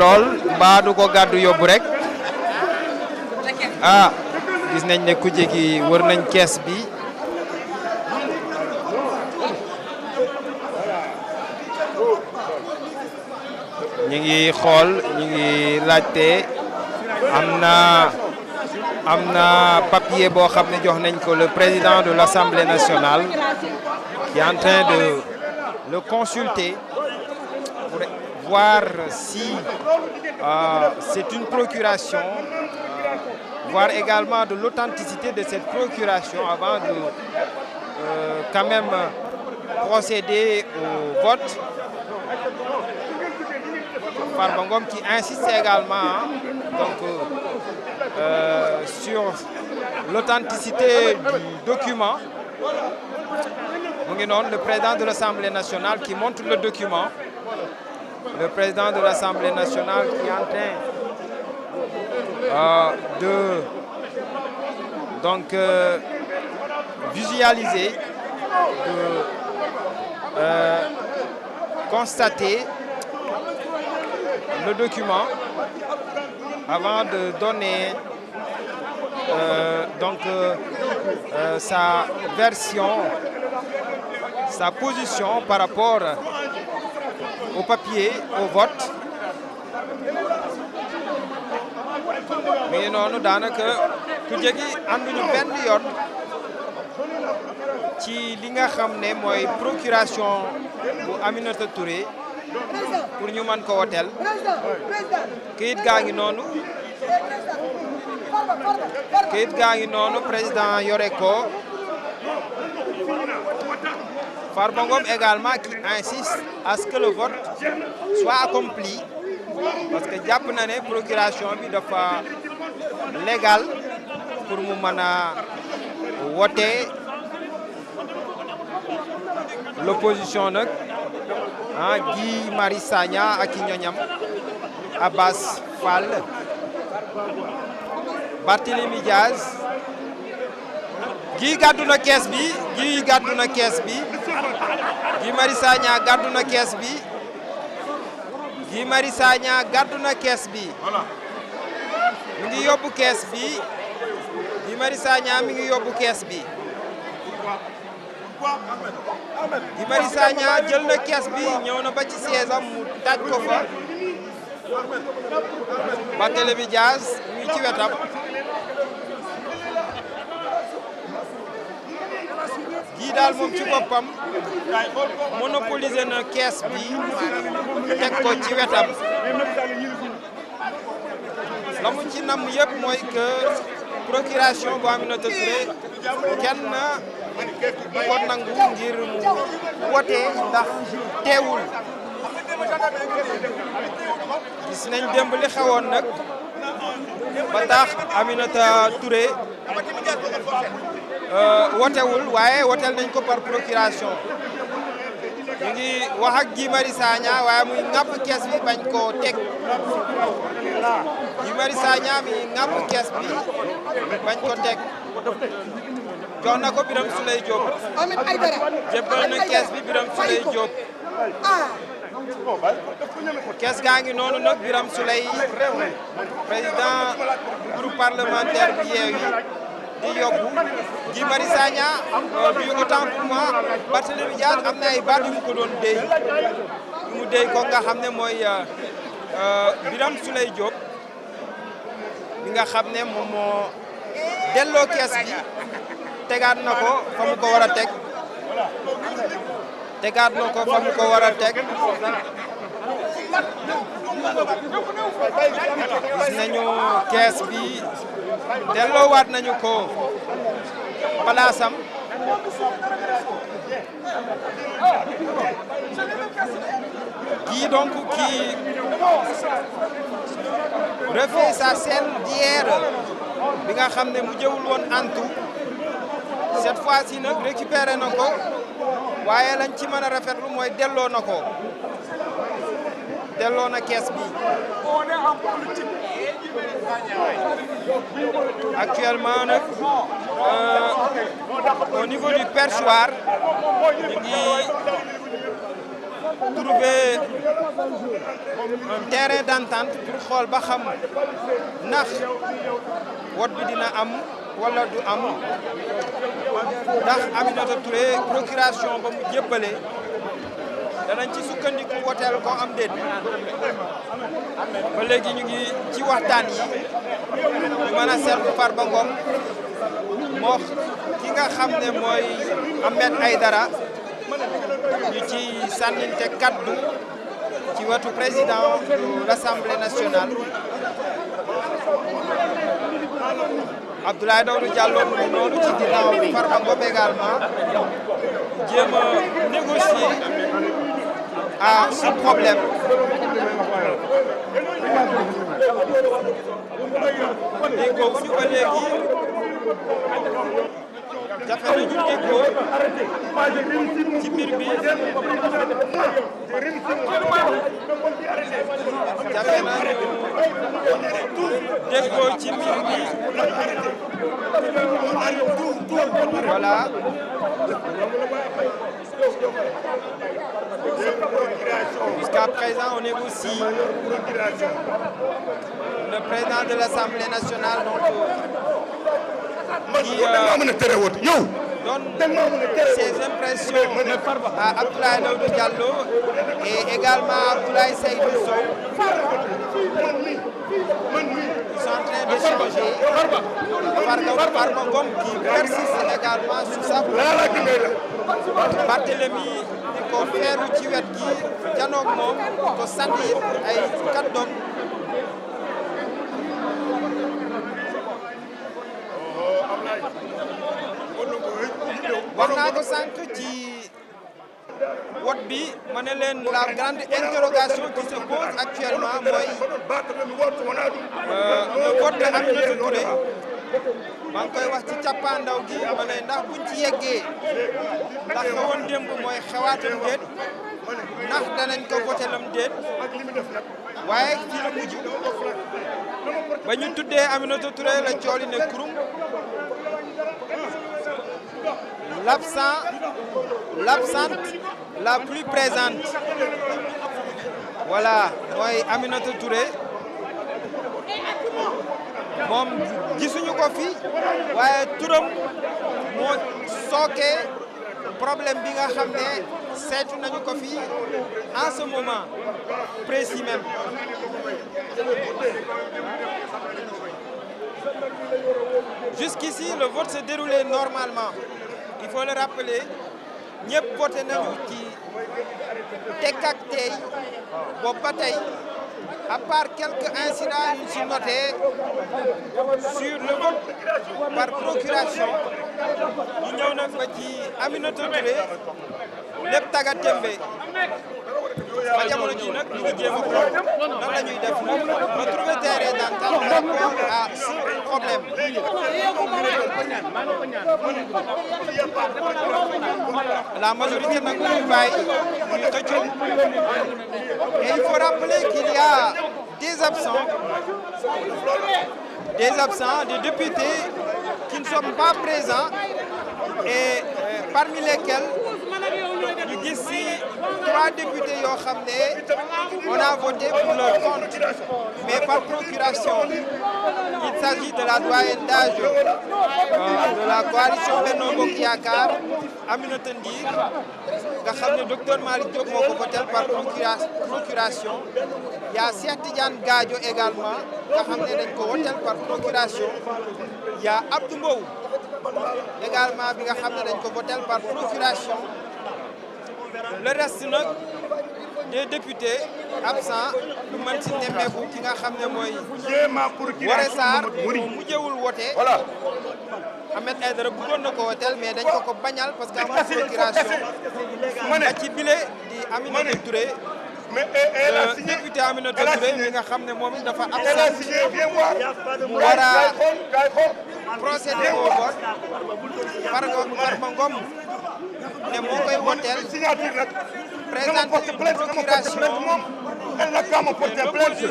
lool mbaa du ko gàddu yóbbu rek gis nañ ne kuje gi wër nañ kees bi ñu ngi xool ñu ngi laajte am na papier boo xam ne jox nañ ko le président de l'Assemblée nationale qui est en train de le consulter pour voir si c'est une procuration, voir également de l'authenticité de cette procuration avant de quand même procéder au vote. Farba Ngom qui insiste également donc, sur l'authenticité du document. Le président de l'Assemblée nationale qui montre le document. Le président de l'Assemblée nationale qui est en train de donc visualiser, de constater le document avant de donner sa version, sa position par rapport au papier, au vote. Mais noonu daanaka ku jegi ànduñu benn yoon ci li nga xam ne mooy procuration bu Aminata Touré pour ñu mën ko woteel kayit gaa ngi noonu président yore ko. Farba Ngom également qui insiste à ce que le vote soit accompli parce que jàpp na ne procuration bi dafa légal pour mu mën a wote. L'opposition nag Guy Marius Sagna ak i ñoñam Abbas Fall Barthélémy Diaz Guy gàddu na kees bi Guy Marius Sagna gàddu na kees bi Guy Marius Sagna gàddu na kees bi mi ngi yóbbu kees bi Guy Marius Sagna mi ngi yóbbu kees bi Guy Marius Sagna jël na kees bi ñëw na ba ci siège am mu taj ko fa Barthélémy Diaz mu ngi ci wetam Guy daal moom ci boppam monopoliser na kees bi teg ko ci wetam la mu ci nam yëpp mooy que procuration bu Aminata Touré kenn du ko nangu ngir mu wote ndax teewul gis nañ démb li xewoon nag ba tax Aminata Touré wotewul waaye wotel nañ ko par procuration ñu ngi wax ak Guy Marius Sagna waaye muy ŋàpp kees bi bañ koo teg Guy Marius Sagna mi ŋàpp kees bi bañ ko teg jox na ko Birame Souleye Diop jébbal na kees bi Birame Souleye Diop kees gaa ngi noonu nag Birame Souleye président groupe parlementaire bi Yewwi di yóbbu Guy Marius Sagna bi autant pour moi Barthélémy Dias am na ay baat yu mu ko doon déy mu déy ko nga xam ne mooy Birame Souleye Diop bi nga xam ne moom moo delloo kees bi tegaat na ko fa mu ko war a teg tegaat na ko fa mu ko war a teg gis nañu kees bi delloowaat nañu ko palaasam Guy donc qui refait sa scène d'hier bi nga xam ne mu jëwul woon antu cette fois-ci nag récupéré na ko waaye lañ ci mën a rafetlu mooy delloo na ko delloo na kees bi actuellement nag au niveau du perchoir ñu ngi trouver un terrain d'entente pour xool ba xam ndax vote bi dina am wala du am ndax Aminata Touré procuration ba mu jébbale danañ ci sukkandiku woteel ko am déet ba léegi ñu ngi ci waxtaan yi ñu mën a seetlu Farba Ngom moo ki nga xam ne mooy Ahmed Aïdara ñu ci sànninte kaddu ci wetu président de l'Assemblée nationale Abdoulaye Daouda Diallo mu noonu ci ginnaaw Farba Ngom également jéem a négocier à ce problème déggoo wu ñu ba léegi jafe nañu déggoo ci mbir bi jafe nañu déggoo ci mbir bi voilà jusqu'à présent on négocie le président de l'Assemblée nationale donc qui donne ses impressions à Abdoulaye Daouda Diallo et également à Abdoulaye Seydou Sow. Ils sont en train d'échanger. Farba Ngom qui persiste également sur sa position. Barthélémy di ko feeru ci wet gi janoog moom ko sandi ay kàddoom. wax naa ko sànq ci vote bi ma ne leen la grande interrogation qui se pose actuellement mooy le vote de Aminata Touré maa ngi koy wax ci cappaandaw gi ma ne ndax buñ ci yeggee ndax xewoon démb mooy xewaatam déet ndax danañ ko voté lam déet waaye fii la mujj ba ñu tuddee Aminata Touré la cooli ne kurum l'absente la plus présente voilà mooy Aminata Touré moom gisuñu ko fi waaye turam moo sooke problème bi nga xam ne seetu nañu ko fi en ce moment précis même. Jusqu'ici le vote se déroulait normalement. Il faut le rappeler ñëpp voté nañu ci tekk ak tey boobu ba tey à part quelques incidents yu ci noté sur le vote par procuration ñu ñëw nag ba ci Aminata Touré lépp taga tembe ba jamono ji nag ñu ngi jéem a xool nan la ñuy def nag ba trouver terrain d'entente par rapport à ce problème. La majorité nag ñu bàyyi ñu xëccoo et il faut rappeler qu'il y a des absents, des députés qui ne sont pas présents et parmi lesquels ñu gis ci 3 députés yoo xam ne on a voté pour leur compte mais par procuration. Il s'agit de la doyenne d'âge de la coalition Benno Bokk Yaakaar Aminata Ndir nga xam ne docteur Malick Diop moo ko voté par procuration. Il y a Cheikh Tidiane Gadio également nga xam ne dañ ko voté par procuration. Il y a Abdou Mbow également bi nga xam ne dañ ko voté par procuration. Le reste nag des députés absents lu mën ci nemmeeku ki nga xam ne mooy Woré Sarr moo mujjewul wote Ahmed Aïdara bëggoon na ko woteel mais dañ ko bañal parce que amul procuration ba ci bile di Aminata Touré député Aminata Touré mi nga xam ne moom it dafa absent mu war a procéder au vote Farba Ngom ne moo koy woteel présenter une procuration. Elle n'a qu'à me porter plainte.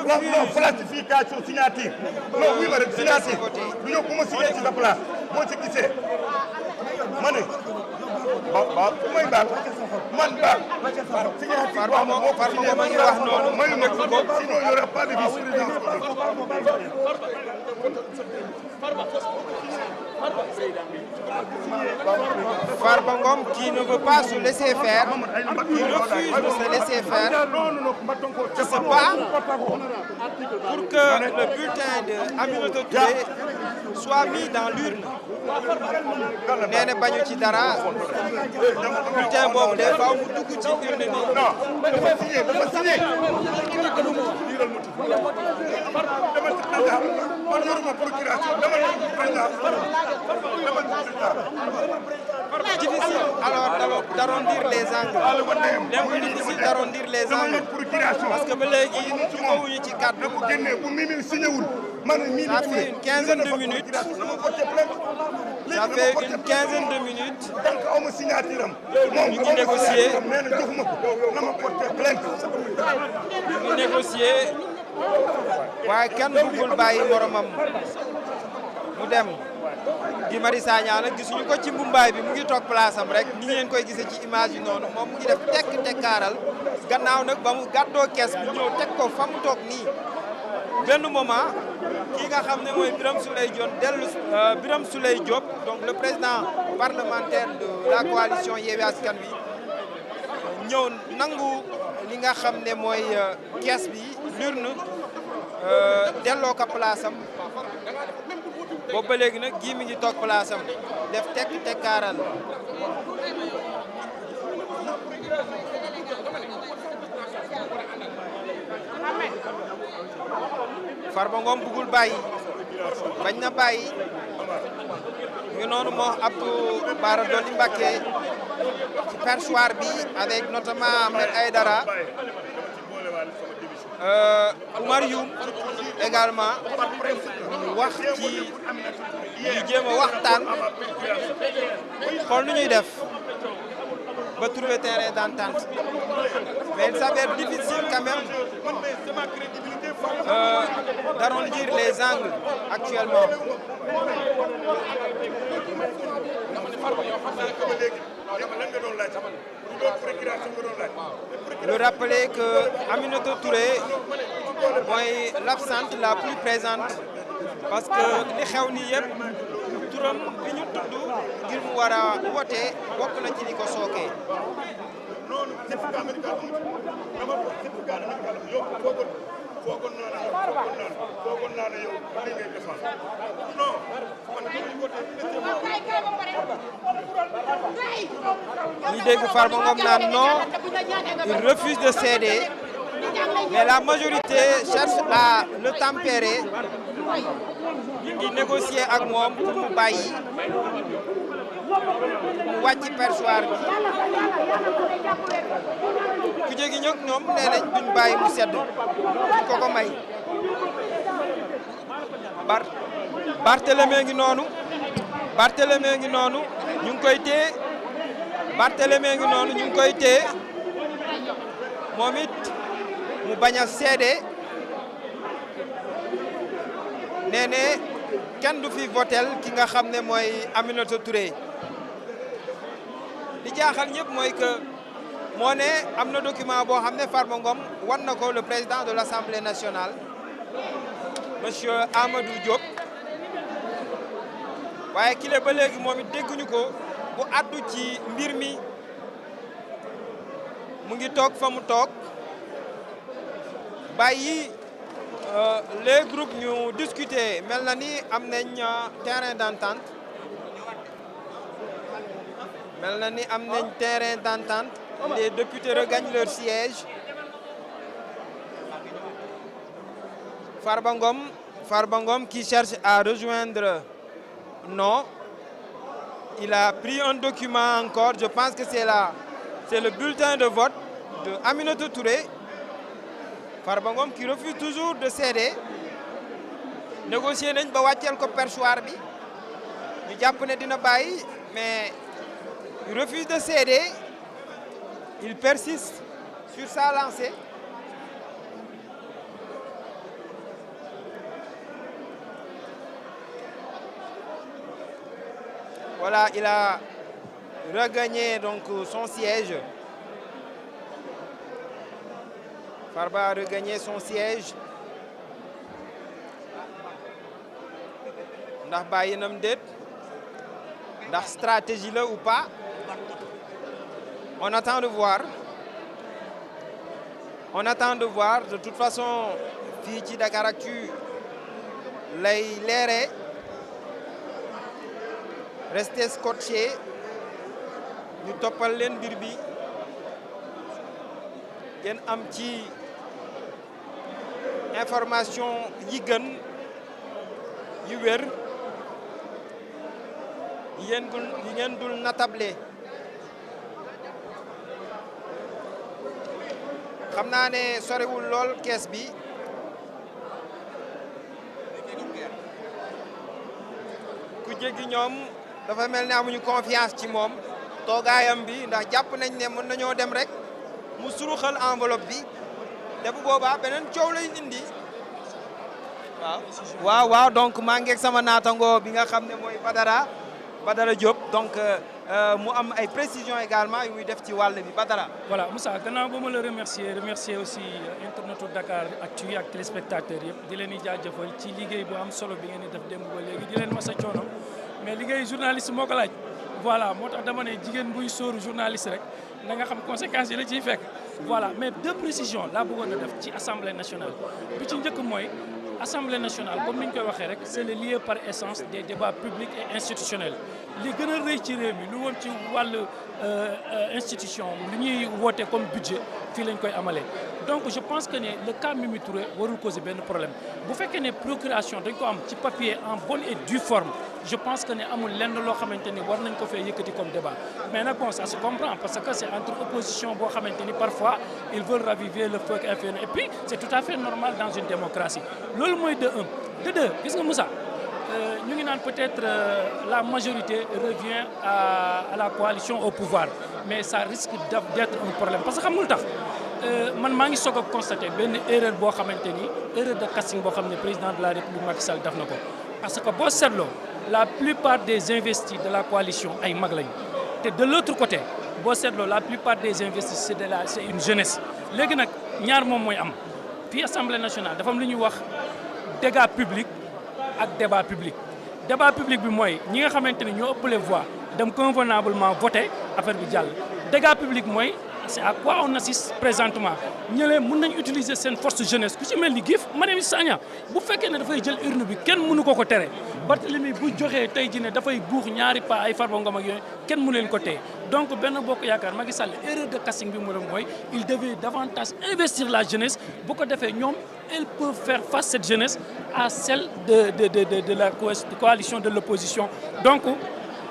Non, falsification signature. Non, oui, madame, signature. Nous avons signé sur la place. Moi, c'est qui c'est. Mané. ba mooy baax man baax. Farba Ngom a ngi wax noonu. mayu ma ko sinon il y aura pas de vice-présidence. Farba Ngom qui ne veut pas se laisser faire, qui refuse de se laisser faire, qui se bat pour que le bulletin de Aminata Touré soit mis dans l'urne. nee na bañu ci dara bulletin boobu de faaw mu dugg ci urne bi. dafa signé. man yoruma procuration dama difficile alors d'arrondir les angles. dem bu difficile d'arrondir les angles. parce que ba léegi jubawuñu ci kàddu. Ça fait une quinzaine de minutes. Ça fait une quinzaine de minutes. ñu ngi négocier. ñu ngi négocier. waaye kenn bëggul bàyyi moromam mu dem. Guy Marius Sagna nag gisuñu ko ci mbumbaay bi mu ngi toog place am rek ni ngeen koy gisee ci image yi noonu moom mu ngi def tekkaaral gannaaw nag ba mu gàddoo kees bi ñëw teg ko fa mu toog nii benn moment kii nga xam ne mooy Birame Souleye Diop donc le président parlementaire de la coalition Yewwi Askan Wi ñëw nangu li nga xam ne mooy kees bi l'urne delloo ko place am boobu ba léegi nag gii mi ngi toog place am def tekkaaral. Farba Ngom bëggul bàyyi bañ na bàyyi ngi noonu moo Abdou Bara Dolly Mbacké ci perchoir bi avec notamment Ahmed Aïdara Oumar Youm également wax ci ñu jéem a waxtaan xool nu ñuy def ba trouver terrain d'entente mais il s'avère difficile quand même d'arrondir les angles actuellement. Le rappeler que Aminata Touré mooy l'absente la plus présente parce que li xew nii yëpp turam bi ñu tudd ngir mu war a wote bokk na ci li ko sookee. ñu dégg Farba Ngom naan non il refuse de céder mais la majorité cherche à le tempérer ñu ngi négocier ak moom pour mu bàyyi mu wàcc perchoir bi ku jógi ñëg ñoom nee nañ duñ bàyyi mu sedd duñ ko may Barthélémy ngi noonu ñu ngi koy téye Barthélémy ngi noonu ñu ngi koy téye moom it mu bañ a seede nee ne kenn du fi votel ki nga xam ne mooy Aminata Touré li jaaxal ñëpp mooy que moo ne am na document boo xam ne Farba Ngom wan na ko le président de l'Assemblée nationale monsieur Amadou Diop waaye kile ba léegi moom it dégguñu ko bu addu ci mbir mi mu ngi toog fa mu toog bàyyi les groupes ñu discuter mel na ni am nañ terrain d'entente les députés regagnent leur siège. Farba Ngom qui cherche à rejoindre. Non, il a pris un document encore, je pense que c'est le bulletin de vote de Aminata Touré. Farba Ngom qui refuse toujours de céder. Négocier nañ ba wàcceel ko perchoir bi ñu jàpp ne dina bàyyi mais il refuse de céder. Il persiste sur sa lancée. Voilà, il a regagné donc son siège. Farba a regagné son siège. ndax bàyyi nam déet ndax stratégie là ou pas on attend de voir de toute façon fii ci Dakaractu lay leere restez scotché ñu toppal leen mbir bi ngeen am ci information yi gën yu wér yi ngeen dul natable xam naa ne sorewul lool kees bi ku jéggi ñoom dafa mel ne amuñu confiance ci moom toogaayam bi ndax jàpp nañ ne mën nañoo dem rek mu suruxal enveloppe bi te bu boobaa beneen coow lay indi waaw donc maa ngi ak sama naatango bi nga xam ne mooy Badara Diop donc mu am ay précisions également yu muy def ci wàll bi Badara. voilà Moussa gannaaw ba ma la remercier aussi internetu Dakaractu ak téléspectateurs yëpp di leen di jaajëfal ci liggéey bu am solo bi ngeen di def démb ba léegi di leen masa coono mais liggéey journaliste moo ko laaj voilà moo tax dama ne jigéen buy sóoru journaliste rek na nga xam conséquences yi la ciy fekk voilà mais deux précisions laa bëggoon a def ci assemblée nationale bi ci njëkk mooy. Assemblée nationale comme ni ñu koy waxee rek c'est le lieu par essence des débats publics et institutionnels li gën a rëy ci réew mi lu woon ci wàllu institution li ñuy woote comme budget fii lañ koy amalee donc je pense que ne le cas Mimi Touré warul causer benn problème bu fekkee ne procuration dañ ko am ci papier en bonne et due forme je pense que ne amul lenn loo xamante ni war nañ ko fee yëkkati comme débat mais nag bon ça se comprend parce que c'est entre opposition boo xamante ni parfois ils veulent raviver le feu infernal et puis c'est tout à fait normal dans une démocratie loolu mooy de un de deux gis nga Moussa ñu ngi naan peut-être la majorité revient à la coalition au pouvoir mais ça risque d'être un problème parce que xam nga lu tax man maa ngi soog a constater benn erreur boo xamante ni erreur de casting boo xam ne président de la République Macky Sall def na ko parce que boo seetloo la plupart des investis de la coalition ay mag lañu te de l'autre côté boo seetloo la plupart des investis c'est une jeunesse léegi nag ñaar moom mooy am fii Assemblée nationale dafa am lu ñuy wax dégâts publics ak débat public bi mooy ñi nga xamante ni ñoo ëppale voix dem convenablement voter affaire bi jàll dégâts publics mooy c'est à quoi on assiste présentement ñëlee mën nañ utiliser seen force jeunesse ku ci mel ni GIF Marième Sagna bu fekkee ne dafay jël urne bi kenn mënu ko tere Barthélemy bu joxee tey ji ne dafay guux ñaari pas ay Farba Ngom ak yooyu kenn mënu leen ko téye donc Benno Bokk Yaakaar Macky Sall erreur de casting bi mu doon mooy il devait davantage investir la jeunesse bu ko defee ñoom ils peuvent faire face cette jeunesse à celle de la coalition de l'opposition donc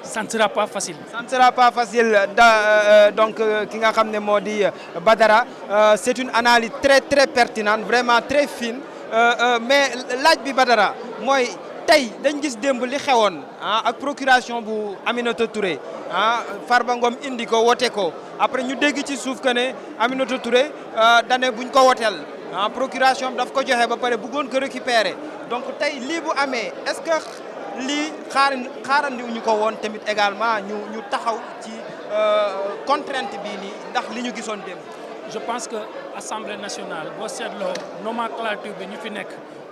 ça ne sera pas facile. Ça ne sera pas facile donc ki nga xam ne moo di Badara c'est une analyse très très pertinente vraiment très fine mais laaj bi Badara mooy tey dañ gis démb li xewoon ak procuration bu Aminata Touré Farba Ngom indi ko wote ko après ñu dégg ci suuf que ne Aminata Touré dane buñ ko woteel procuration daf ko joxe ba pare bëggoon ko récupérer donc tey lii bu amee est-ce que lii xaarandiwuñu ko woon tamit également ñu taxaw ci contrainte bii nii ndax li ñu gisoon démb. je pense que assemblée nationale boo seetloo nomenclature bi ñu fi nekk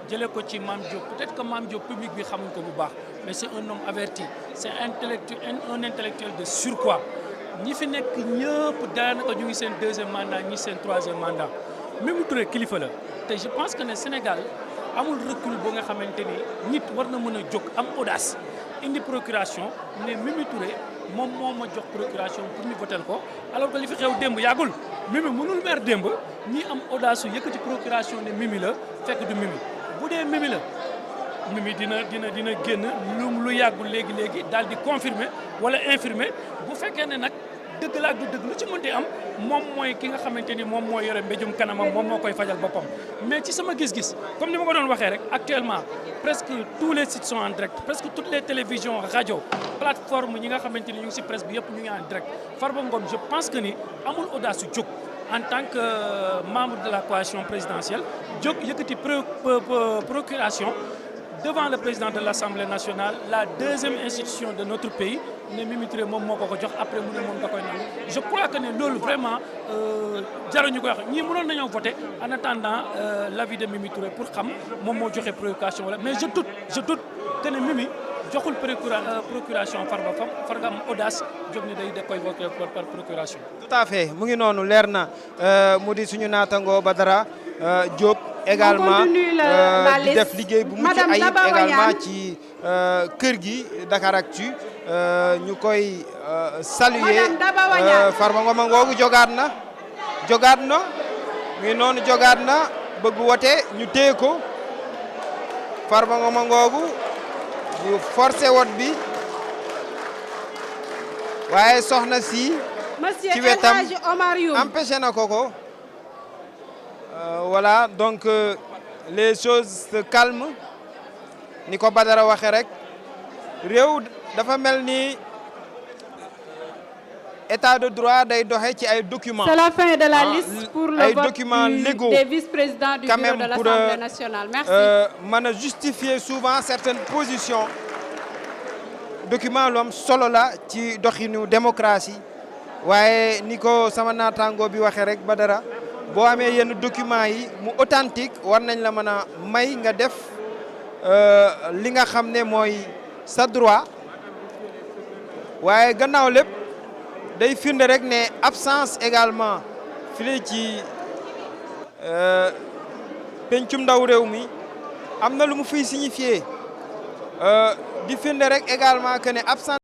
jëlee ko ci Mame Diop peut-être que Mame Diop public bi xamuñ ko bu baax mais c'est un homme averti c'est un intellectuel de surcroît ñi fi nekk ñëpp daanaka ñu ngi seen deuxième mandat ñi seen troisième mandat Mimi Touré kilifa la te je pense que ne Sénégal amul recul boo nga xamante ni nit war na mën a jóg am audace indi procuration ne Mimi Touré moom moo ma jox procuration pour ñu votel ko alors que li fi xew démb yàggul Mimi mënul mer démb ñi am audace su yëkkati procuration ne Mimi la fekk du Mimi bu dee Mimi la Mimi dina génn lu yàggul léegi daal di confirmer wala infirmer bu fekkee ne nag dëgg la ak du dëgg lu ci mënti am moom mooy ki nga xamante ni moom moo yore mbéjum kanamam moom moo koy fajal boppam mais ci sama gis-gis comme ni ma ko doon waxee rek actuellement presque tous les sites sont en direct presque toutes les télévisions radio plateforme ñi nga xamante ni ñu ngi ci presse bi yëpp ñu ngi en direct Farba Ngom je pense que ni amul audace su jóg en tant que membre de la coalition présidentielle jóg yëkkati procuration devant le président de l'Assemblée nationale la deuxième institution de notre pays ne Mimi Touré moom moo ko jox après mu ne moom da koy nangu je crois que ne loolu vraiment jaruñu koy wax ñii mënoon nañoo voter en attendant l'avis de Mimi Touré pour xam moom moo joxe procuration wala mais je doute que ne Mimi joxul procuration Farba am audace jóg ni day da koy voter par procuration. tout à fait mu ngi noonu leer na mu di suñu naataango Badara Diop. également di def liggéey bu mucc ayib également ci kër gi Dakaractu ñu koy saluer Farba Ngom ngoogu jogaat na muy noonu jogaat na bëgg wote ñu téye ko Farba Ngom ngoogu bu forcé wot bi waaye soxna si ci wetam empêché na ko voilà donc les choses se calment ni ko Badara waxee rek réew dafa mel ni état de droit day doxe ci ay documents. C'est la fin de la liste pour le vote des vice-présidents du bureau de l'Assemblée nationale. Merci. mën a justifier souvent certaines positions document lu am solo la ci doxinu démocratie waaye ni ko sama naataango bi waxee rek Badara boo amee yenn documents yi mu authentique war nañ la mën a may nga def li nga xam ne mooy sa droit waaye gannaaw lépp day firnde rek ne absence également fii ci pencum ndaw réew mi am na lu mu fiy signifier di firnde rek également que ne absence